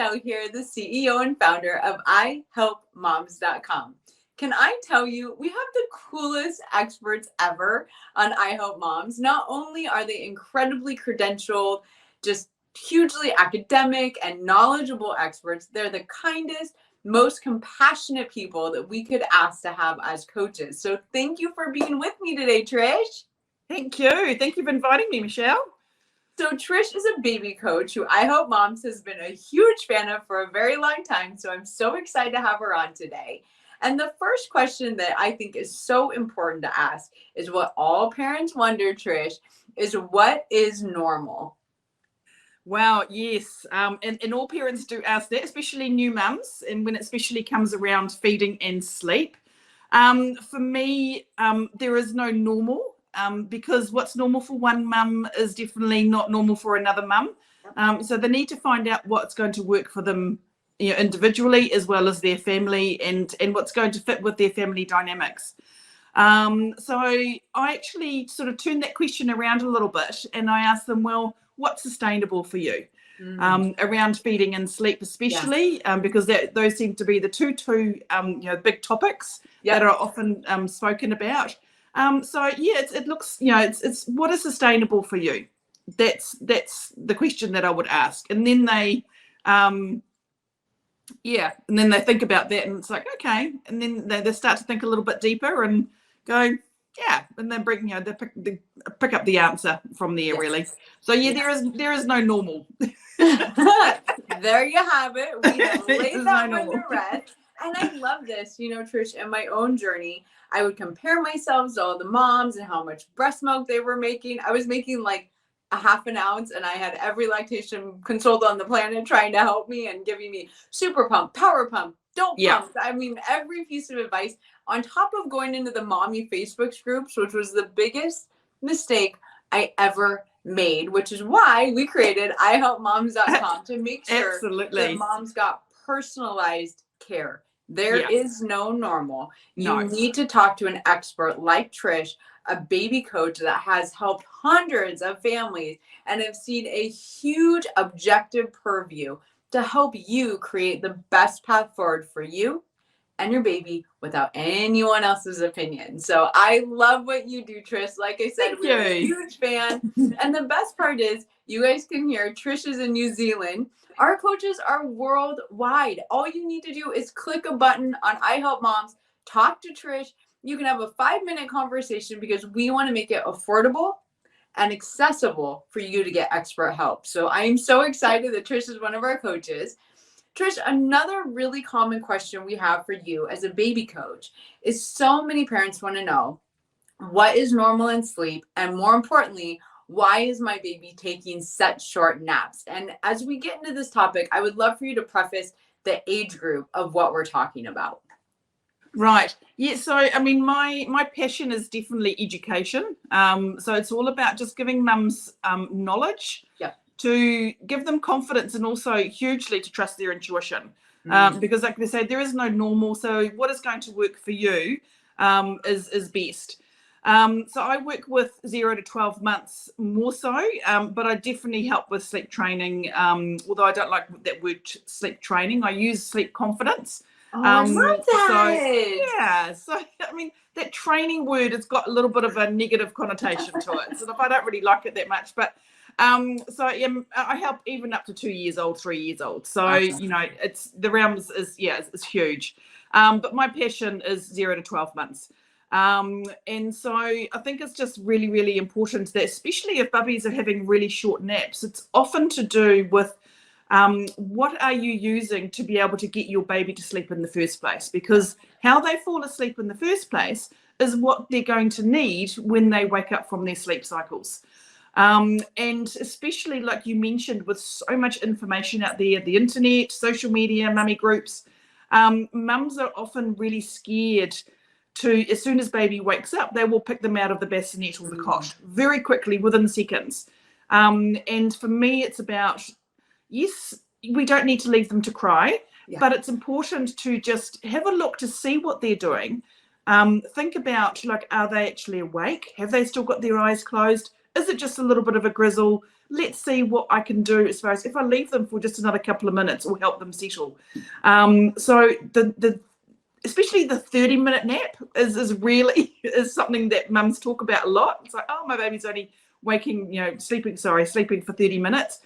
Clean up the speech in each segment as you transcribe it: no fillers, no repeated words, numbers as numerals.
Michelle here, the CEO and founder of ihelpmoms.com. Can I tell you, we have the coolest experts ever on iHelpMoms. Not only are they incredibly credentialed, just hugely academic and knowledgeable experts, they're the kindest, most compassionate people that we could ask to have as coaches. So thank you for being with me today, Trish. Thank you. Thank you for inviting me, Michelle. So Trish is a baby coach who iHelpMoms has been a huge fan of for a very long time. So I'm so excited to have her on today. And the first question that I think is so important to ask is what all parents wonder, Trish, is what is normal? Wow, yes. And all parents do ask that, especially new mums, and when it especially comes around feeding and sleep. For me, there is no normal, because what's normal for one mum is definitely not normal for another mum. So they need to find out what's going to work for them, individually as well as their family, and what's going to fit with their family dynamics. So I actually sort of turned that question around a little bit, and I asked them, well, what's sustainable for you around feeding and sleep, especially because those seem to be the two big topics that are often spoken about. It looks, it's what is sustainable for you. That's the question that I would ask, and then they think about that, and it's like, okay, and then they start to think a little bit deeper and go, and then bring, they pick up the answer from there, really. So there is no normal. There you have it. We have laid that one to rest. And I love this, Trish, in my own journey, I would compare myself to all the moms and how much breast milk they were making. I was making like a half an ounce, and I had every lactation consultant on the planet trying to help me and giving me super pump, power pump, don't pump. I mean, every piece of advice, on top of going into the mommy Facebook groups, which was the biggest mistake I ever made, which is why we created ihelpmoms.com to make sure that moms got personalized care. There is no normal. You need to talk to an expert like Trish, a baby coach that has helped hundreds of families and have seen a huge objective purview to help you create the best path forward for you and your baby without anyone else's opinion. So I love what you do, Trish. Like I said, we're a huge fan. And the best part is you guys can hear Trish is in New Zealand. Our coaches are worldwide. All you need to do is click a button on iHelpMoms, talk to Trish. You can have a 5-minute conversation because we want to make it affordable and accessible for you to get expert help. So I am so excited that Trish is one of our coaches. Trish, another really common question we have for you as a baby coach is so many parents want to know what is normal in sleep, and more importantly, why is my baby taking such short naps? And as we get into this topic, I would love for you to preface the age group of what we're talking about. Right. Yeah. So, I mean, my passion is definitely education. So it's all about just giving mums knowledge to give them confidence, and also hugely to trust their intuition. Because like they say, there is no normal. So what is going to work for you is best. So I work with 0 to 12 months more so, but I definitely help with sleep training. Although I don't like that word sleep training, I use sleep confidence. I love that. So I mean, that training word has got a little bit of a negative connotation to it. So I don't really like it that much, but I help even up to 2 years old, 3 years old. So it's the realms is huge. But my passion is 0 to 12 months. And so I think it's just really, really important that, especially if bubbies are having really short naps, it's often to do with what are you using to be able to get your baby to sleep in the first place? Because how they fall asleep in the first place is what they're going to need when they wake up from their sleep cycles. And especially like you mentioned, with so much information out there, the internet, social media, mummy groups, mums are often really scared to, as soon as baby wakes up, they will pick them out of the bassinet or the cot very quickly, within seconds. And for me, it's about, yes, we don't need to leave them to cry, but it's important to just have a look to see what they're doing. Think about, like, are they actually awake? Have they still got their eyes closed? Is it just a little bit of a grizzle? let's see what I can do as far as if I leave them for just another couple of minutes or help them settle. So the especially the 30-minute nap is really is something that mums talk about a lot. It's like, oh, my baby's only waking, sleeping for 30 minutes.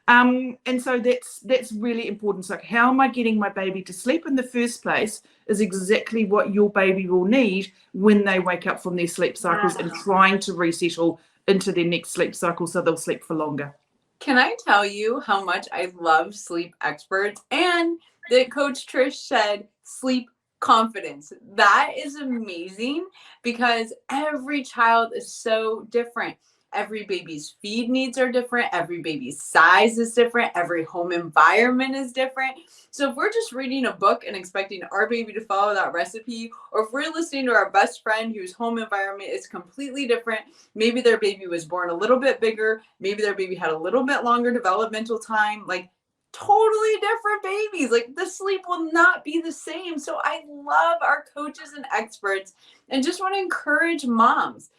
And so that's really important. So how am I getting my baby to sleep in the first place is exactly what your baby will need when they wake up from their sleep cycles and trying to resettle into their next sleep cycle so they'll sleep for longer. Can I tell you how much I love sleep experts and that Coach Trish said sleep confidence? That is amazing because every child is so different. Every baby's feed needs are different. Every baby's size is different. Every home environment is different. So if we're just reading a book and expecting our baby to follow that recipe, or if we're listening to our best friend whose home environment is completely different, maybe their baby was born a little bit bigger, maybe their baby had a little bit longer developmental time, like totally different babies, like the sleep will not be the same. So I love our coaches and experts and just want to encourage moms.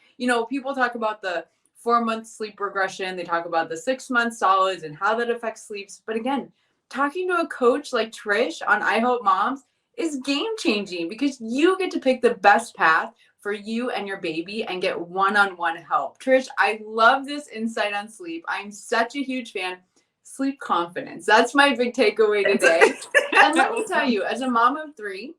People talk about the 4-month sleep regression. They talk about the 6-month solids and how that affects sleeps. But again, talking to a coach like Trish on I Help Moms is game changing because you get to pick the best path for you and your baby and get one-on-one help. Trish, I love this insight on sleep. I'm such a huge fan. Sleep confidence. That's my big takeaway today. And let me tell you, as a mom of 3,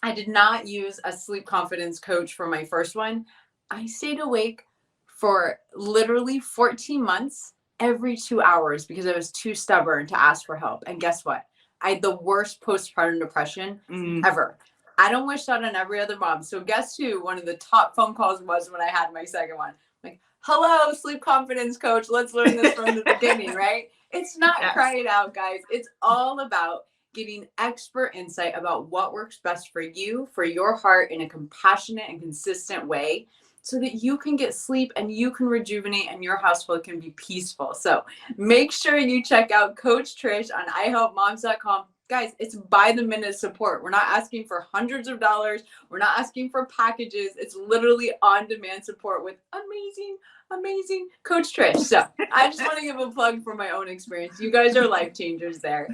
I did not use a sleep confidence coach for my first one. I stayed awake for literally 14 months every 2 hours because I was too stubborn to ask for help. And guess what? I had the worst postpartum depression ever. I don't wish that on every other mom. So guess who one of the top phone calls was when I had my second one? Like, hello, sleep confidence coach. Let's learn this from the beginning, right? It's not cry it out, guys. It's all about getting expert insight about what works best for you, for your heart in a compassionate and consistent way, so that you can get sleep and you can rejuvenate and your household can be peaceful. So make sure you check out Coach Trish on ihelpmoms.com. Guys, it's by the minute support. We're not asking for hundreds of dollars. We're not asking for packages. It's literally on-demand support with amazing Coach Trish. So I just want to give a plug for my own experience. You guys are life changers there.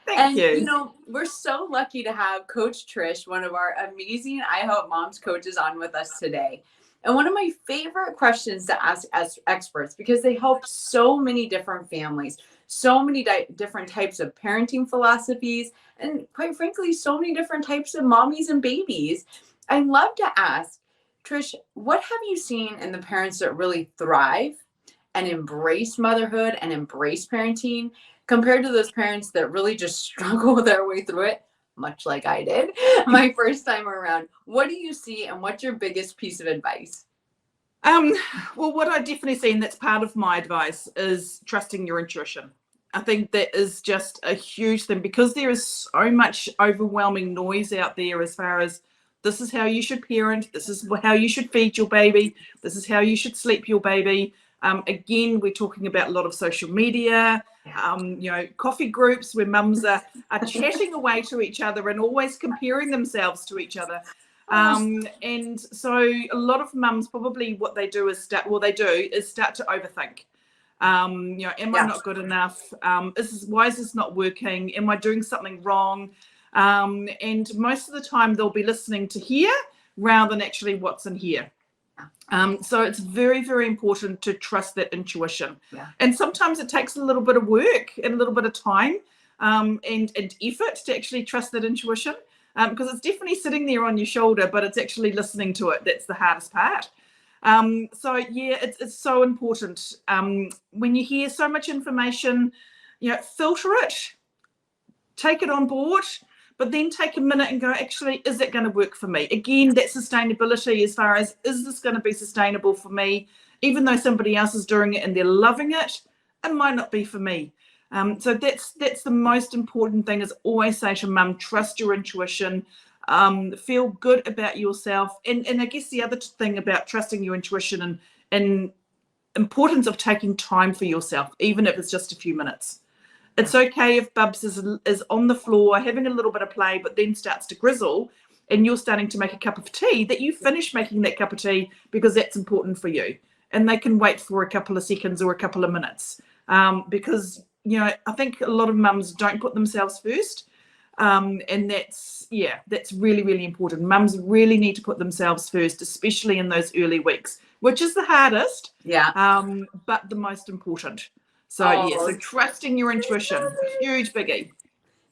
Thank you. We're so lucky to have Coach Trish, one of our amazing I Help Moms coaches, on with us today. And one of my favorite questions to ask as experts, because they help so many different families, so many different types of parenting philosophies, and quite frankly, so many different types of mommies and babies. I love to ask, Trish, what have you seen in the parents that really thrive and embrace motherhood and embrace parenting compared to those parents that really just struggle their way through it, much like I did my first time around? What do you see and what's your biggest piece of advice? Well, what I definitely see, and that's part of my advice, is trusting your intuition. I think that is just a huge thing because there is so much overwhelming noise out there as far as this is how you should parent, this is how you should feed your baby, this is how you should sleep your baby. Again, we're talking about a lot of social media, coffee groups where mums are chatting away to each other and always comparing themselves to each other. And so a lot of mums probably what they do is start to overthink. Am I not good enough? Why is this not working? Am I doing something wrong? And most of the time they'll be listening to here rather than actually what's in here. So it's very, very important to trust that intuition. Yeah. And sometimes it takes a little bit of work and a little bit of time and effort to actually trust that intuition, because it's definitely sitting there on your shoulder, but it's actually listening to it. That's the hardest part. It's so important. When you hear so much information, filter it, take it on board, but then take a minute and go, actually, is it going to work for me? Again, that sustainability as far as, is this going to be sustainable for me? Even though somebody else is doing it and they're loving it, it might not be for me. So that's the most important thing, is always say to mum, trust your intuition, feel good about yourself. And I guess the other thing about trusting your intuition and importance of taking time for yourself, even if it's just a few minutes. It's okay if Bubs is on the floor having a little bit of play, but then starts to grizzle and you're starting to make a cup of tea, that you finish making that cup of tea because that's important for you. And they can wait for a couple of seconds or a couple of minutes. because, I think a lot of mums don't put themselves first. And that's really, really important. Mums really need to put themselves first, especially in those early weeks, which is the hardest, but the most important. So trusting your intuition, a huge biggie.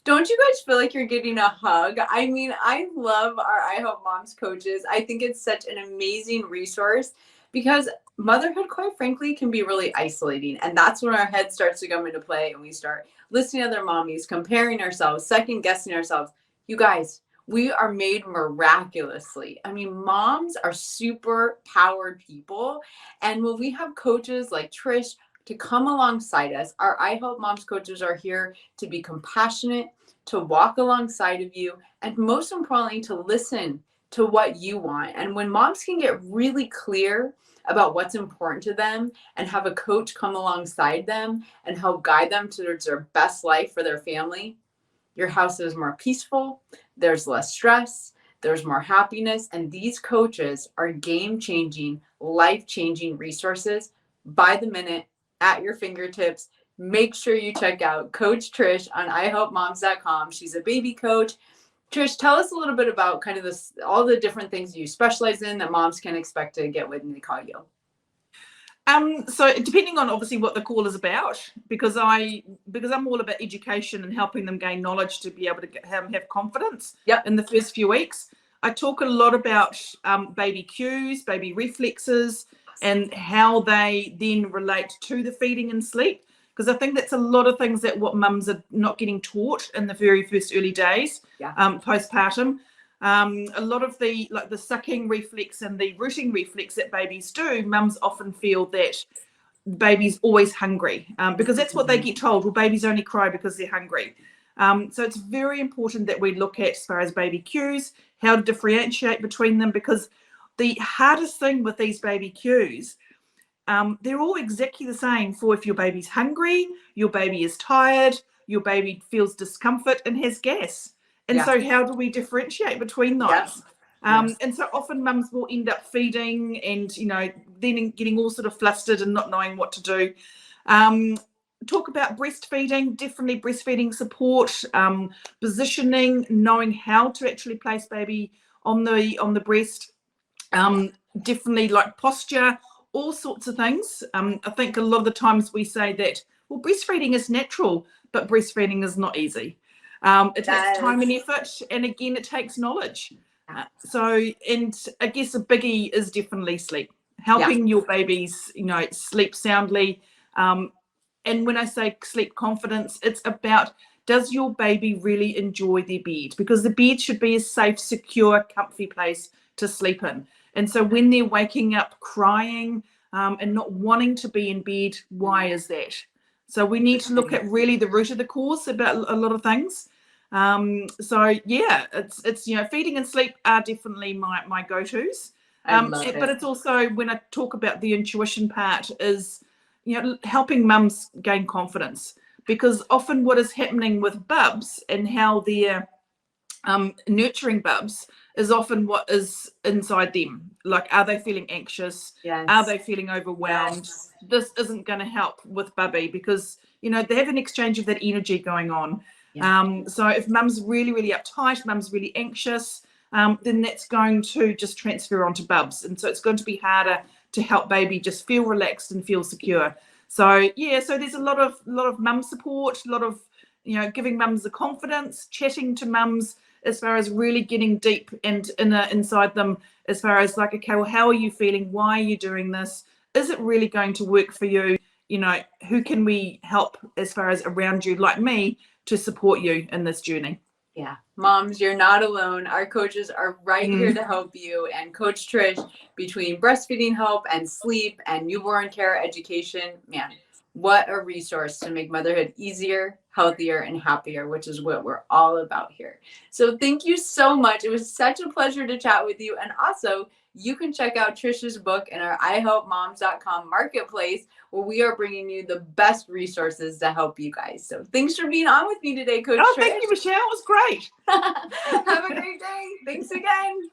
Don't you guys feel like you're getting a hug? I mean, I love our I Help Moms coaches. I think it's such an amazing resource because motherhood, quite frankly, can be really isolating. And that's when our head starts to come into play and we start listening to other mommies, comparing ourselves, second guessing ourselves. You guys, we are made miraculously. I mean, moms are super powered people. And when we have coaches like Trish to come alongside us, our I Help Moms coaches are here to be compassionate, to walk alongside of you, and most importantly, to listen to what you want. And when moms can get really clear about what's important to them and have a coach come alongside them and help guide them towards their best life for their family, your house is more peaceful, there's less stress, there's more happiness, and these coaches are game-changing, life-changing resources by the minute at your fingertips. Make sure you check out Coach Trish on ihelpmoms.com. She's a baby coach. Trish, tell us a little bit about kind of this, all the different things you specialize in that moms can expect to get when they call you. So depending on obviously what the call is about, because I'm all about education and helping them gain knowledge to be able to have confidence in the first few weeks. I talk a lot about baby cues, baby reflexes, and how they then relate to the feeding and sleep. Because I think that's a lot of things that what mums are not getting taught in the very first early days, postpartum. A lot of the sucking reflex and the rooting reflex that babies do, mums often feel that baby's always hungry because that's what they get told. Well, babies only cry because they're hungry. So it's very important that we look at, as far as baby cues, how to differentiate between them, because the hardest thing with these baby cues, they're all exactly the same for if your baby's hungry, your baby is tired, your baby feels discomfort and has gas. And so how do we differentiate between those? And so often mums will end up feeding and, then getting all sort of flustered and not knowing what to do. Talk about breastfeeding, definitely breastfeeding support, positioning, knowing how to actually place baby on the breast, definitely like posture, all sorts of things. I think a lot of the times we say that, well, breastfeeding is natural, but breastfeeding is not easy. It takes time and effort, and again, it takes knowledge. And I guess a biggie is definitely sleep, helping your babies, sleep soundly. And when I say sleep confidence, it's about, does your baby really enjoy their bed? Because the bed should be a safe, secure, comfy place to sleep in. And so when they're waking up crying and not wanting to be in bed, why is that? So we need to look at really the root of the cause about a lot of things. It's feeding and sleep are definitely my go-tos. But it's also, when I talk about the intuition part, is helping mums gain confidence, because often what is happening with bubs and how they're nurturing bubs is often what is inside them. Like, are they feeling anxious? Are they feeling overwhelmed? This isn't going to help with bubby, because they have an exchange of that energy going on. So if mum's really, really uptight, mum's really anxious, then that's going to just transfer onto bubs, and so it's going to be harder to help baby just feel relaxed and feel secure. So there's a lot of mum support, a lot of giving mums the confidence, chatting to mums as far as really getting deep and inside them, as far as like, okay, well, how are you feeling? Why are you doing this? Is it really going to work for you? Who can we help as far as around you, like me, to support you in this journey? Yeah, moms, you're not alone. Our coaches are right here to help you. And Coach Trish, between breastfeeding help and sleep and newborn care education, man, what a resource to make motherhood easier, healthier, and happier, which is what we're all about here. So thank you so much. It was such a pleasure to chat with you. And also, you can check out Trish's book in our ihelpmoms.com marketplace, where we are bringing you the best resources to help you guys. So thanks for being on with me today, Coach Trish. Thank you, Michelle. It was great. Have a great day. Thanks again.